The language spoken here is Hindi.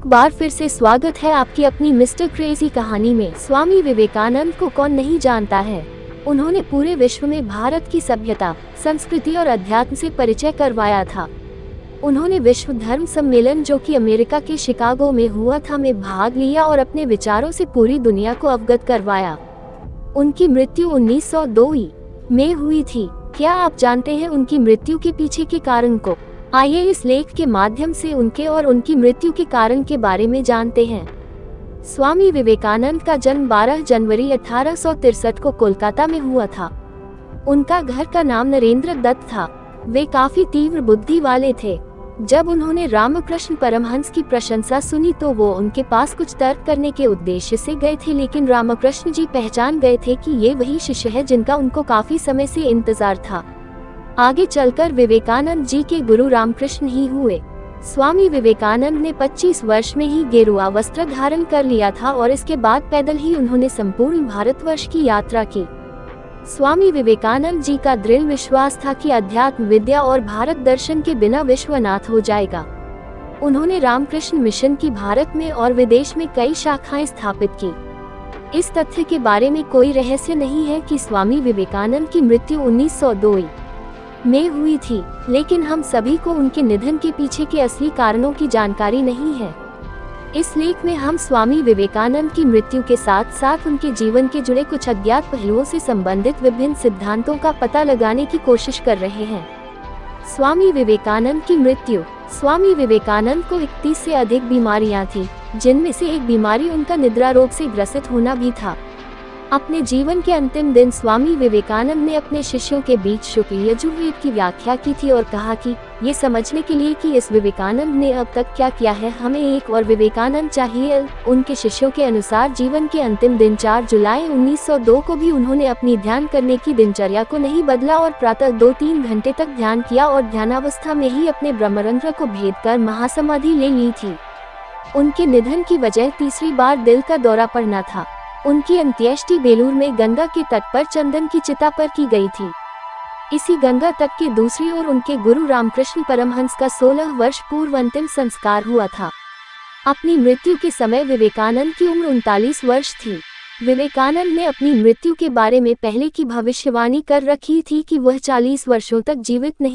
एक बार फिर से स्वागत है आपकी अपनी मिस्टर क्रेजी कहानी में। स्वामी विवेकानंद को कौन नहीं जानता है। उन्होंने पूरे विश्व में भारत की सभ्यता, संस्कृति और अध्यात्म से परिचय करवाया था। उन्होंने विश्व धर्म सम्मेलन जो कि अमेरिका के शिकागो में हुआ था में भाग लिया और अपने विचारों से पूरी दुनिया को अवगत करवाया। उनकी मृत्यु 1902 में हुई थी। क्या आप जानते हैं उनकी मृत्यु के पीछे के कारण को? आइए इस लेख के माध्यम से उनके और उनकी मृत्यु के कारण के बारे में जानते हैं। स्वामी विवेकानंद का जन्म 12 जनवरी 1863 को कोलकाता में हुआ था। उनका घर का नाम नरेंद्र दत्त था। वे काफी तीव्र बुद्धि वाले थे। जब उन्होंने रामकृष्ण परमहंस की प्रशंसा सुनी तो वो उनके पास कुछ तर्क करने के उद्देश्य से गए थे, लेकिन रामकृष्ण जी पहचान गए थे कि ये वही शिष्य है जिनका उनको काफी समय से इंतजार था। आगे चलकर विवेकानंद जी के गुरु रामकृष्ण ही हुए। स्वामी विवेकानंद ने 25 वर्ष में ही गेरुआ वस्त्र धारण कर लिया था और इसके बाद पैदल ही उन्होंने संपूर्ण भारतवर्ष की यात्रा की। स्वामी विवेकानंद जी का दृढ़ विश्वास था कि अध्यात्म विद्या और भारत दर्शन के बिना विश्व अनाथ हो जाएगा। उन्होंने रामकृष्ण मिशन की भारत में और विदेश में कई शाखाएं स्थापित की। इस तथ्य के बारे में कोई रहस्य नहीं है कि स्वामी विवेकानंद की मृत्यु 1902 में हुई थी, लेकिन हम सभी को उनके निधन के पीछे के असली कारणों की जानकारी नहीं है। इस लेख में हम स्वामी विवेकानंद की मृत्यु के साथ साथ उनके जीवन के जुड़े कुछ अज्ञात पहलुओं से संबंधित विभिन्न सिद्धांतों का पता लगाने की कोशिश कर रहे हैं। स्वामी विवेकानंद की मृत्यु। स्वामी विवेकानंद को 31 से अधिक बीमारियां थी, जिनमें से एक बीमारी उनका निद्रा रोग से ग्रसित होना भी था। अपने जीवन के अंतिम दिन स्वामी विवेकानंद ने अपने शिष्यों के बीच शुक्ल यजुर्वेद की व्याख्या की थी और कहा कि ये समझने के लिए कि इस विवेकानंद ने अब तक क्या किया है, हमें एक और विवेकानंद चाहिए। उनके शिष्यों के अनुसार जीवन के अंतिम दिन 4 जुलाई 1902 को भी उन्होंने अपनी ध्यान करने की दिनचर्या को नहीं बदला और प्रातः 2-3 घंटे तक ध्यान किया और ध्यानावस्था में ही अपने ब्रह्मरंध्र को भेद कर महासमाधि ले ली थी। उनके निधन की वजह तीसरी बार दिल का दौरा पड़ना था। उनकी अंत्येष्टि बेलूर में गंगा के तट पर चंदन की चिता पर की गई थी। इसी गंगा तट के दूसरी ओर उनके गुरु रामकृष्ण परमहंस का 16 वर्ष पूर्व अंतिम संस्कार हुआ था। अपनी मृत्यु के समय विवेकानंद की उम्र 39 वर्ष थी। विवेकानंद ने अपनी मृत्यु के बारे में पहले की भविष्यवाणी कर रखी थी कि वह 40 वर्षों तक जीवित नहीं